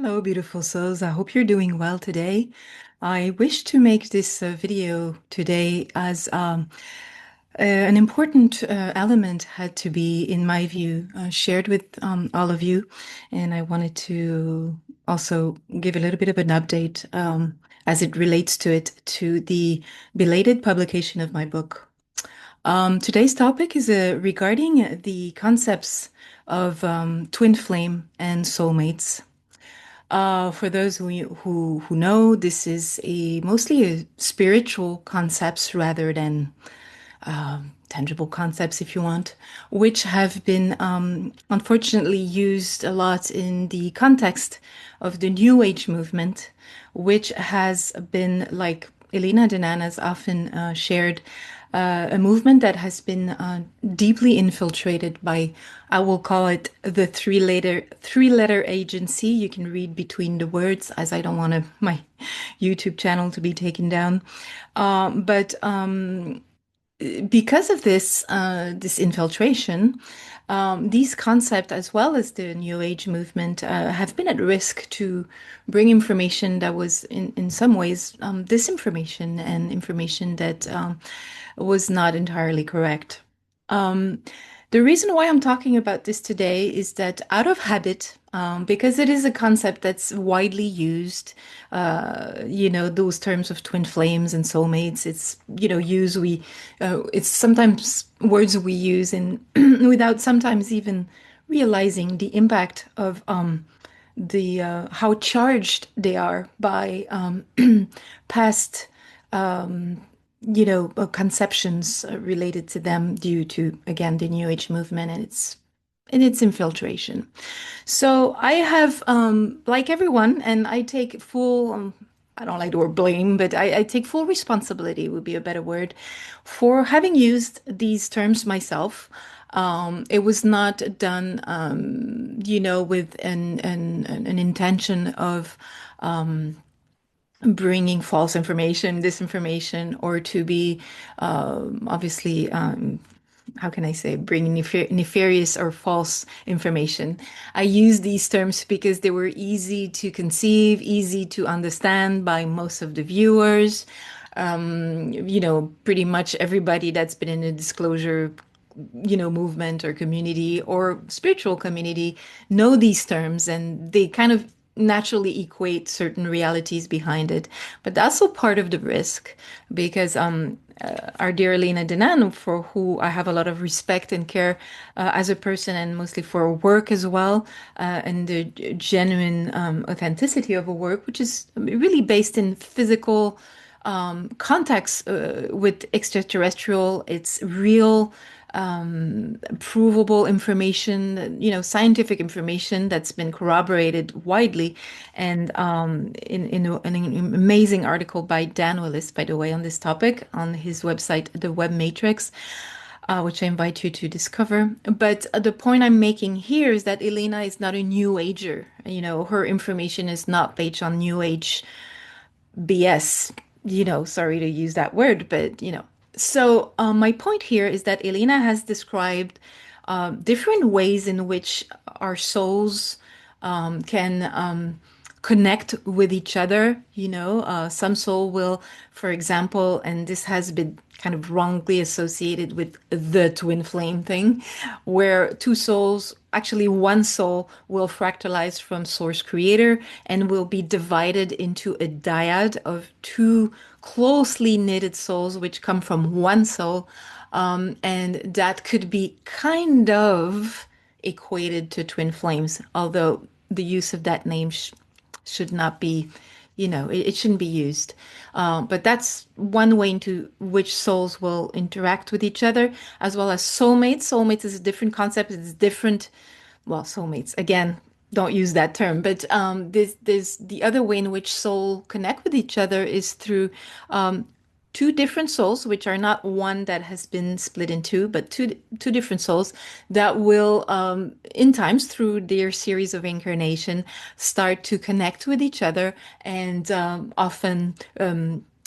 Hello, beautiful souls. I hope you're doing well today. I wish to make this video today as an important element had to be, in my view, shared with all of you. And I wanted to also give a little bit of an update as it relates to the belated publication of my book. Today's topic is regarding the concepts of twin flame and soulmates. For those who know, this is a mostly a spiritual concepts rather than tangible concepts, if you want, which have been unfortunately used a lot in the context of the New Age movement, which has been, like Elena Denan has often shared, a movement that has been deeply infiltrated by, I will call it the three letter agency. You can read between the words, as I don't want my YouTube channel to be taken down. But because of this infiltration, these concepts, as well as the New Age movement, have been at risk to bring information that was, in some ways, disinformation and information that was not entirely correct. Um, the reason why I'm talking about this today is that out of habit, because it is a concept that's widely used, those terms of twin flames and soulmates, it's sometimes words we use in without sometimes even realizing the impact of the how charged they are by past conceptions related to them due to, again, the New Age movement and its infiltration. So I have, like everyone, and I take full, I don't like the word blame, but I take full responsibility, would be a better word, for having used these terms myself. It was not done, with an intention of bringing false information, disinformation, or to be obviously, how can I say, bringing nefarious or false information. I use these terms because they were easy to conceive, easy to understand by most of the viewers. Pretty much everybody that's been in a disclosure movement or community or spiritual community know these terms, and they kind of naturally equate certain realities behind it. But that's also part of the risk because our dear Elena Denan, for who I have a lot of respect and care as a person, and mostly for her work as well, and the genuine authenticity of her work, which is really based in physical context with extraterrestrial. It's real, provable information, scientific information that's been corroborated widely. And in an amazing article by Dan Willis, by the way, on this topic on his website, The Web Matrix, which I invite you to discover. But the point I'm making here is that Elena is not a New Ager. Her information is not based on New Age BS, sorry to use that word, but. So my point here is that Elena has described different ways in which our souls can connect with each other. Some soul will, for example, and this has been kind of wrongly associated with the twin flame thing, where two souls, actually one soul, will fractalize from source creator and will be divided into a dyad of two closely knitted souls, which come from one soul. And that could be kind of equated to twin flames, although the use of that name should not be, it shouldn't be used. But that's one way into which souls will interact with each other, as well as soulmates. Soulmates is a different concept. It's different. Well, soulmates, again, don't use that term, but there's the other way in which soul connect with each other is through two different souls, which are not one that has been split in two, but two different souls that will, in times through their series of incarnation, start to connect with each other and often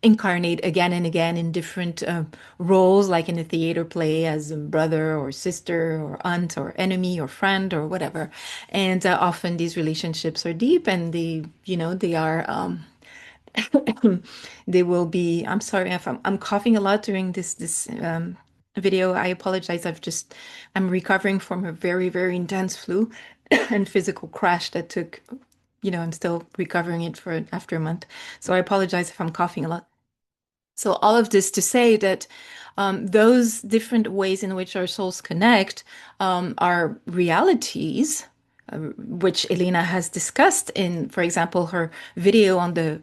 incarnate again and again in different roles, like in a theater play as a brother or sister or aunt or enemy or friend or whatever. And often these relationships are deep and they are, they will be, I'm sorry if I'm coughing a lot during this video. I apologize. I'm recovering from a very, very intense flu and physical crash that took, I'm still recovering it for after a month. So I apologize if I'm coughing a lot. So all of this to say that those different ways in which our souls connect are realities, which Elena has discussed in, for example, her video on the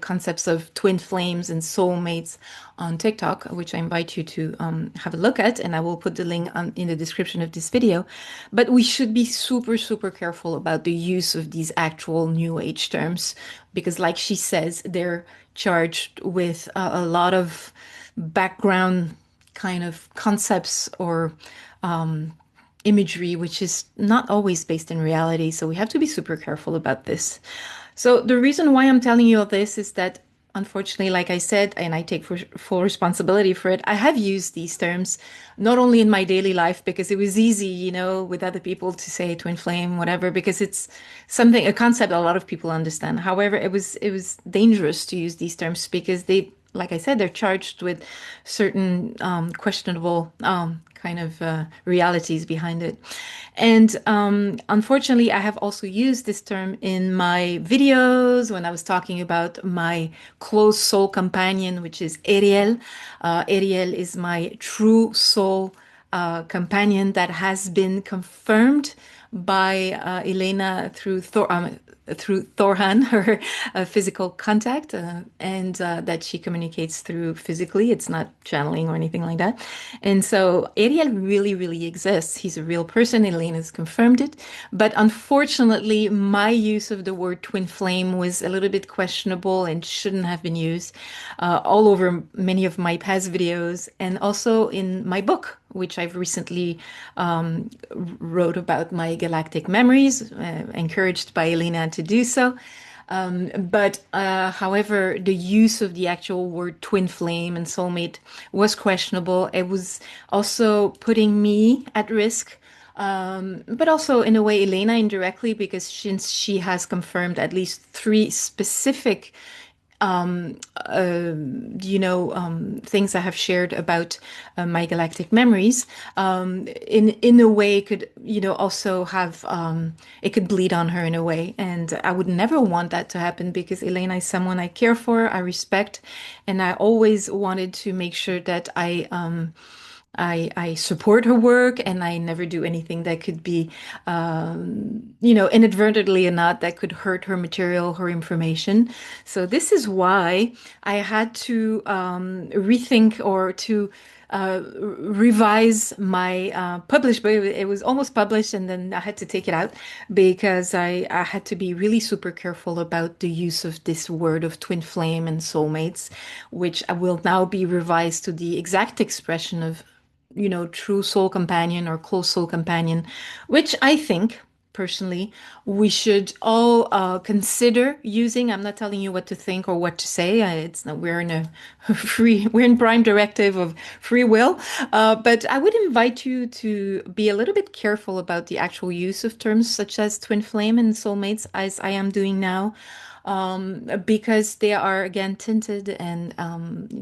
concepts of twin flames and soulmates on TikTok, which I invite you to have a look at, and I will put the link in the description of this video. But we should be super, super careful about the use of these actual New Age terms, because, like she says, they're charged with a lot of background kind of concepts or imagery, which is not always based in reality. So we have to be super careful about this. So the reason why I'm telling you all this is that, unfortunately, like I said, and I take full responsibility for it, I have used these terms not only in my daily life because it was easy, with other people to say twin flame, whatever, because it's a concept a lot of people understand. However, it was dangerous to use these terms because like I said, they're charged with certain questionable kind of realities behind it. And unfortunately, I have also used this term in my videos when I was talking about my close soul companion, which is Ariel. Ariel is my true soul companion that has been confirmed by Elena through Thorhan, her physical contact, and that she communicates through physically. It's not channeling or anything like that. And so Ariel really, really exists. He's a real person. Elena's confirmed it. But unfortunately, my use of the word twin flame was a little bit questionable and shouldn't have been used all over many of my past videos and also in my book, which I've recently wrote about my galactic memories, encouraged by Elena to do so. However, the use of the actual word twin flame and soulmate was questionable. It was also putting me at risk. But also, in a way, Elena indirectly, because since she has confirmed at least three specific things I have shared about my galactic memories, in a way could, also have it could bleed on her in a way, and I would never want that to happen because Elena is someone I care for, I respect, and I always wanted to make sure that I support her work and I never do anything that could be, inadvertently or not, that could hurt her material, her information. So this is why I had to rethink or to revise my published book. It was almost published and then I had to take it out because I had to be really super careful about the use of this word of twin flame and soulmates, which I will now be revised to the exact expression of true soul companion or close soul companion, which I think personally we should all consider using. I'm not telling you what to think or what to say. It's not, we're in a we're in prime directive of free will. But I would invite you to be a little bit careful about the actual use of terms such as twin flame and soulmates, as I am doing now because they are again tinted and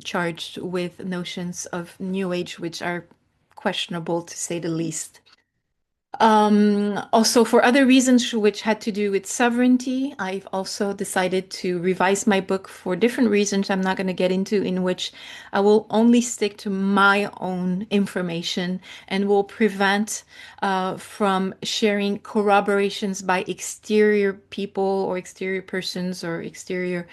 charged with notions of New Age, which are questionable to say the least. Also, for other reasons which had to do with sovereignty, I've also decided to revise my book for different reasons I'm not going to get into, in which I will only stick to my own information and will prevent from sharing corroborations by exterior people or exterior persons or exterior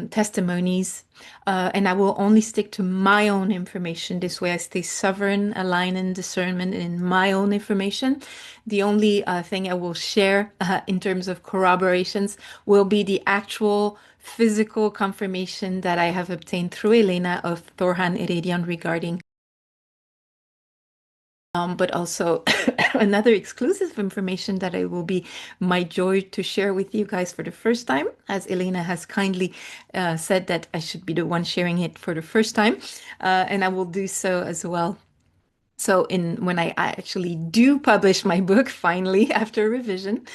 testimonies, and I will only stick to my own information. This way, I stay sovereign, aligned in discernment in my own information. The only thing I will share in terms of corroborations will be the actual physical confirmation that I have obtained through Elena of Thorhan Eredian regarding but also another exclusive information that it will be my joy to share with you guys for the first time, as Elena has kindly said that I should be the one sharing it for the first time, and I will do so as well. So in when I actually do publish my book finally after revision,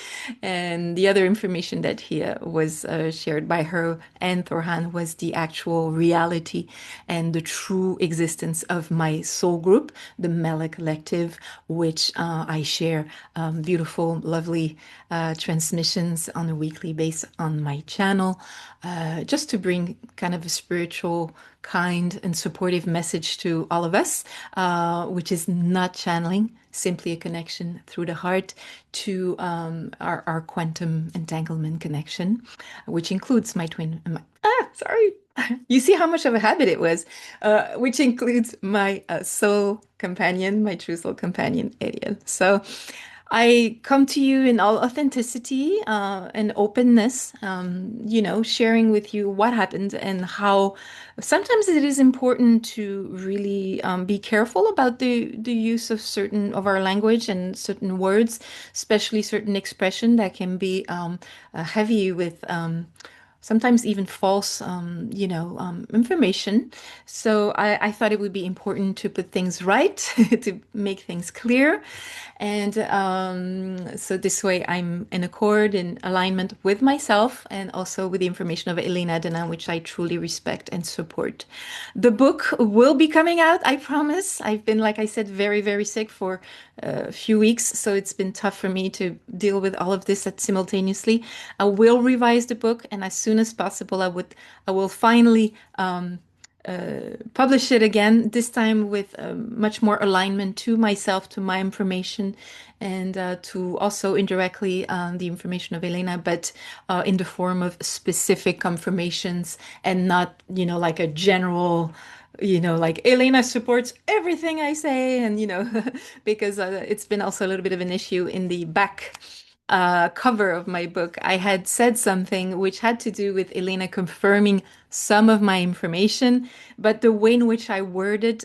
and the other information that here was shared by her and Thorhan was the actual reality and the true existence of my soul group, the Mela Collective, which I share beautiful, lovely transmissions on a weekly basis on my channel, just to bring kind of a spiritual, kind, and supportive message to all of us, which is not channeling, simply a connection through the heart to our quantum entanglement connection, which includes my twin. Sorry. You see how much of a habit it was, which includes my soul companion, my true soul companion, Ariel. So I come to you in all authenticity and openness, sharing with you what happened and how sometimes it is important to really be careful about the use of certain of our language and certain words, especially certain expression that can be heavy with sometimes even false, information. So I thought it would be important to put things right, to make things clear. And so this way I'm in accord and alignment with myself and also with the information of Elena Dana, which I truly respect and support. The book will be coming out, I promise. I've been, like I said, very, very sick for a few weeks, so it's been tough for me to deal with all of this simultaneously. I will revise the book, and as soon as possible, I will finally publish it again, this time with much more alignment to myself, to my information, and to also indirectly the information of Elena, but in the form of specific confirmations and not, like a general, like Elena supports everything I say, and, because it's been also a little bit of an issue in the back cover of my book. I had said something which had to do with Elena confirming some of my information, but the way in which I worded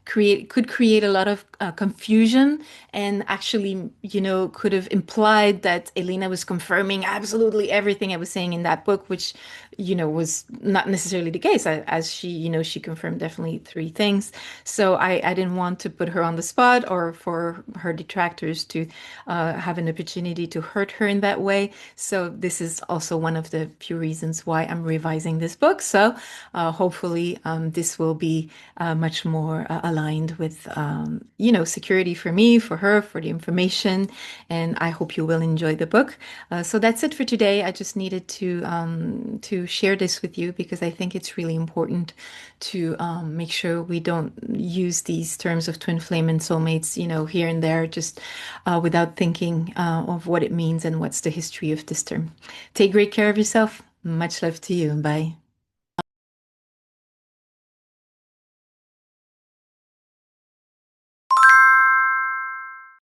could create a lot of confusion and actually, could have implied that Elena was confirming absolutely everything I was saying in that book, which, was not necessarily the case. As she, she confirmed definitely three things. So I didn't want to put her on the spot or for her detractors to have an opportunity to hurt her in that way. So this is also one of the few reasons why I'm revising this book. So hopefully this will be much more aligned with, security for me, for her, for the information. And I hope you will enjoy the book. So that's it for today. I just needed to share this with you because I think it's really important to make sure we don't use these terms of twin flame and soulmates, here and there, just without thinking of what it means and what's the history of this term. Take great care of yourself. Much love to you. Bye.